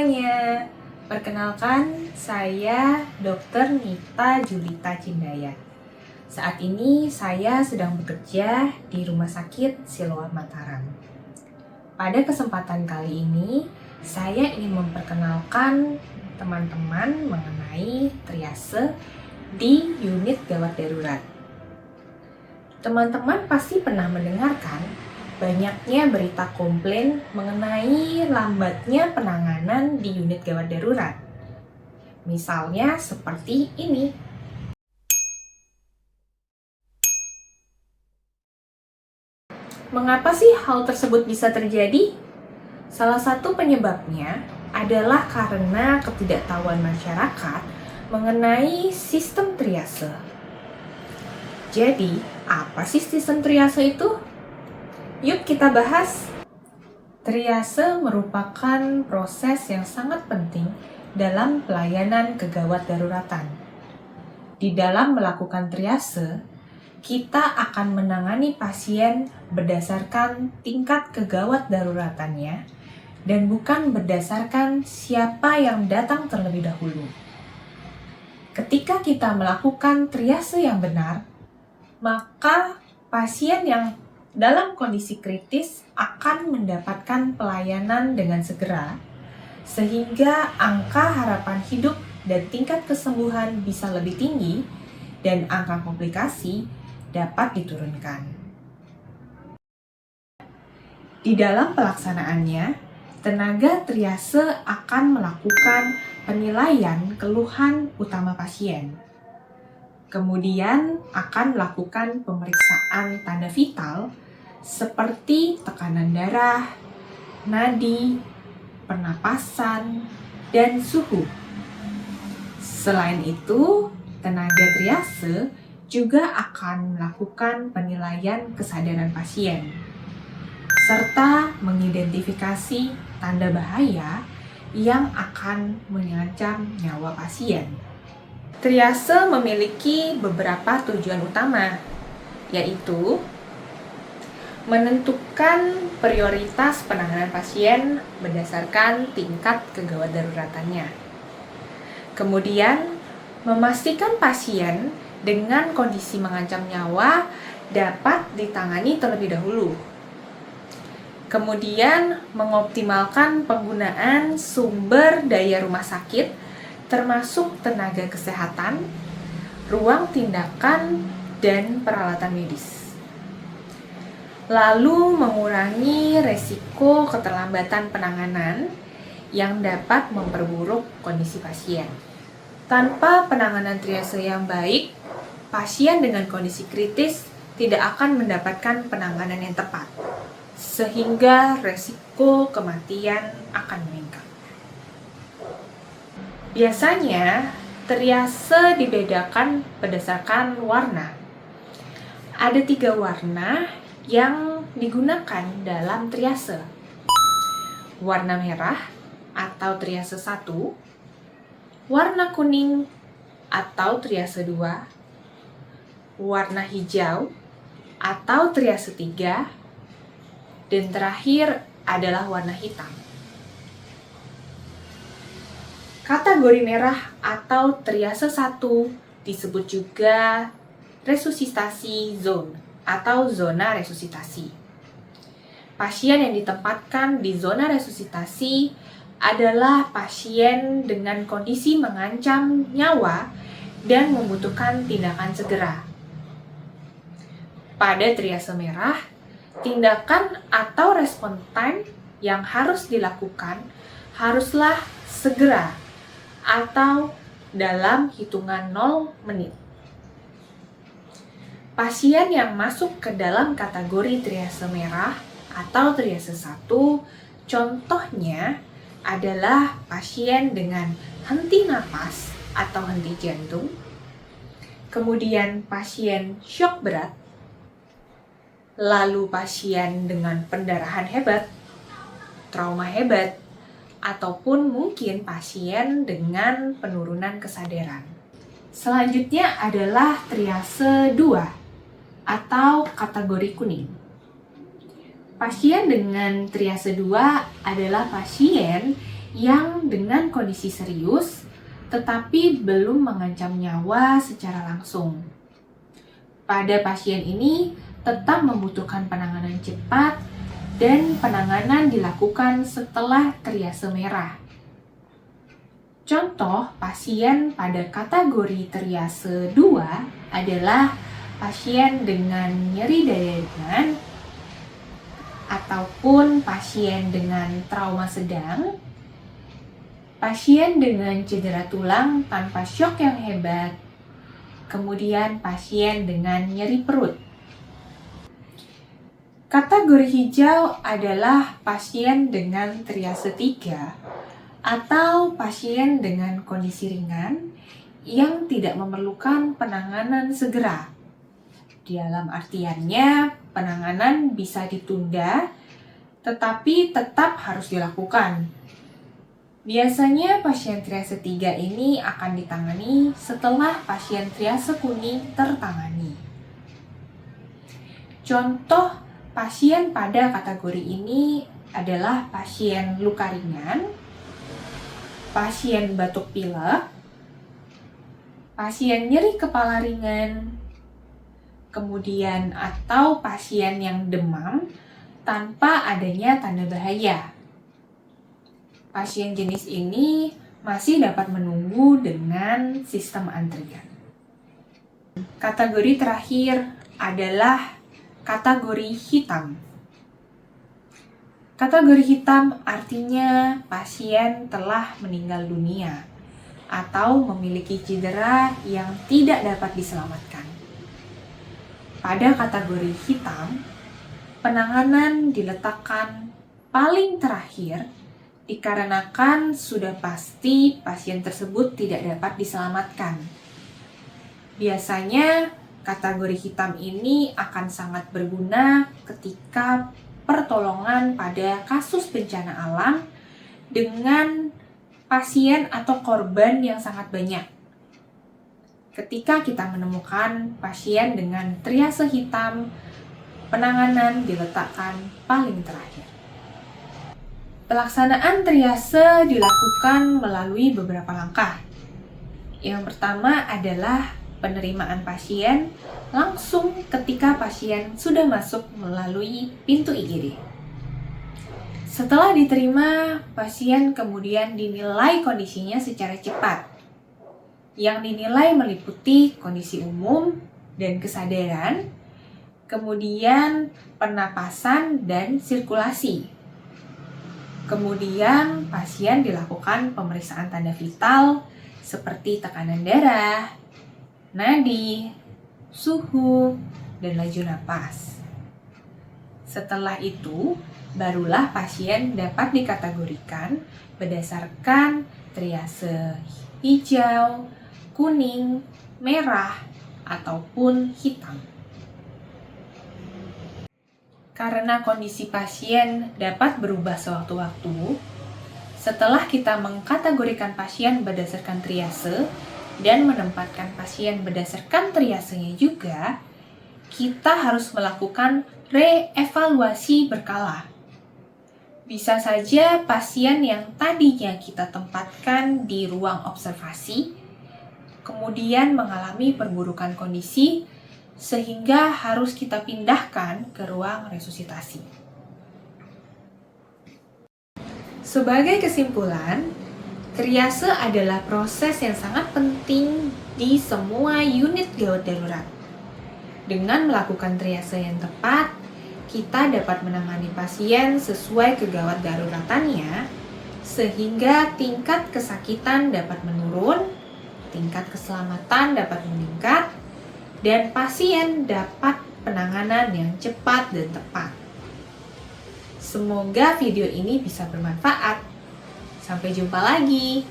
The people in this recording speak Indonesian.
semuanya, perkenalkan saya Dr. Nita Julita Cindaya. Saat ini saya sedang bekerja di Rumah Sakit Siloam Mataram. Pada kesempatan kali ini, saya ingin memperkenalkan teman-teman mengenai triase di unit gawat darurat. Teman-teman pasti pernah mendengarkan banyaknya berita komplain mengenai lambatnya penanganan di unit gawat darurat. Misalnya seperti ini. Mengapa sih hal tersebut bisa terjadi? Salah satu penyebabnya adalah karena ketidaktahuan masyarakat mengenai sistem triase. Jadi, apa sih sistem triase itu? Yuk kita bahas. Triase merupakan proses yang sangat penting dalam pelayanan kegawat daruratan. Di dalam melakukan triase, kita akan menangani pasien berdasarkan tingkat kegawat daruratannya dan bukan berdasarkan siapa yang datang terlebih dahulu. Ketika kita melakukan triase yang benar, maka pasien yang dalam kondisi kritis akan mendapatkan pelayanan dengan segera, sehingga angka harapan hidup dan tingkat kesembuhan bisa lebih tinggi dan angka komplikasi dapat diturunkan. Di dalam pelaksanaannya, tenaga triase akan melakukan penilaian keluhan utama pasien. Kemudian akan melakukan pemeriksaan tanda vital seperti tekanan darah, nadi, pernapasan, dan suhu. Selain itu, tenaga triase juga akan melakukan penilaian kesadaran pasien, serta mengidentifikasi tanda bahaya yang akan mengancam nyawa pasien. Triase memiliki beberapa tujuan utama, yaitu menentukan prioritas penanganan pasien berdasarkan tingkat kegawat daruratannya. Kemudian, memastikan pasien dengan kondisi mengancam nyawa dapat ditangani terlebih dahulu. Kemudian, mengoptimalkan penggunaan sumber daya rumah sakit termasuk tenaga kesehatan, ruang tindakan, dan peralatan medis. Lalu mengurangi resiko keterlambatan penanganan yang dapat memperburuk kondisi pasien. Tanpa penanganan triase yang baik, pasien dengan kondisi kritis tidak akan mendapatkan penanganan yang tepat, sehingga resiko kematian akan meningkat. Biasanya, triase dibedakan berdasarkan warna. Ada 3 warna yang digunakan dalam triase. Warna merah atau triase 1, warna kuning atau triase 2, warna hijau atau triase 3, dan terakhir adalah warna hitam. Kategori merah atau triase 1 disebut juga resusitasi zone atau zona resusitasi. Pasien yang ditempatkan di zona resusitasi adalah pasien dengan kondisi mengancam nyawa dan membutuhkan tindakan segera. Pada triase merah, tindakan atau respon time yang harus dilakukan haruslah segera atau dalam hitungan 0 menit. Pasien yang masuk ke dalam kategori triase merah atau triase 1, contohnya adalah pasien dengan henti napas atau henti jantung, kemudian pasien syok berat, lalu pasien dengan pendarahan hebat, trauma hebat, ataupun mungkin pasien dengan penurunan kesadaran. Selanjutnya adalah triase 2 atau kategori kuning. Pasien dengan triase 2 adalah pasien yang dengan kondisi serius tetapi belum mengancam nyawa secara langsung. Pada pasien ini tetap membutuhkan penanganan cepat dan penanganan dilakukan setelah triase merah. Contoh pasien pada kategori triase 2 adalah pasien dengan nyeri dada ringan ataupun pasien dengan trauma sedang, pasien dengan cedera tulang tanpa syok yang hebat, kemudian pasien dengan nyeri perut. Kategori hijau adalah pasien dengan triase 3 atau pasien dengan kondisi ringan yang tidak memerlukan penanganan segera. Dalam artiannya, penanganan bisa ditunda, tetapi tetap harus dilakukan. Biasanya pasien triase 3 ini akan ditangani setelah pasien triase kuning tertangani. Contoh pasien pada kategori ini adalah pasien luka ringan, pasien batuk pilek, pasien nyeri kepala ringan, kemudian atau pasien yang demam tanpa adanya tanda bahaya. Pasien jenis ini masih dapat menunggu dengan sistem antrian. Kategori terakhir adalah kategori hitam. Kategori hitam artinya pasien telah meninggal dunia atau memiliki cedera yang tidak dapat diselamatkan. Pada kategori hitam, penanganan diletakkan paling terakhir dikarenakan sudah pasti pasien tersebut tidak dapat diselamatkan. Biasanya, kategori hitam ini akan sangat berguna ketika pertolongan pada kasus bencana alam dengan pasien atau korban yang sangat banyak. Ketika kita menemukan pasien dengan triase hitam, penanganan diletakkan paling terakhir. Pelaksanaan triase dilakukan melalui beberapa langkah. Yang pertama adalah penerimaan pasien langsung ketika pasien sudah masuk melalui pintu IGD. Setelah diterima, pasien kemudian dinilai kondisinya secara cepat. Yang dinilai meliputi kondisi umum dan kesadaran, kemudian pernapasan dan sirkulasi. Kemudian pasien dilakukan pemeriksaan tanda vital seperti tekanan darah, nadi, suhu, dan laju napas. Setelah itu, barulah pasien dapat dikategorikan berdasarkan triase hijau, kuning, merah, ataupun hitam. Karena kondisi pasien dapat berubah sewaktu-waktu, setelah kita mengkategorikan pasien berdasarkan triase dan menempatkan pasien berdasarkan triasenya juga, kita harus melakukan reevaluasi berkala. Bisa saja pasien yang tadinya kita tempatkan di ruang observasi, kemudian mengalami perburukan kondisi, sehingga harus kita pindahkan ke ruang resusitasi. Sebagai kesimpulan, triase adalah proses yang sangat penting di semua unit gawat darurat. Dengan melakukan triase yang tepat, kita dapat menangani pasien sesuai kegawat daruratannya, sehingga tingkat kesakitan dapat menurun, tingkat keselamatan dapat meningkat, dan pasien dapat penanganan yang cepat dan tepat. Semoga video ini bisa bermanfaat. Sampai jumpa lagi.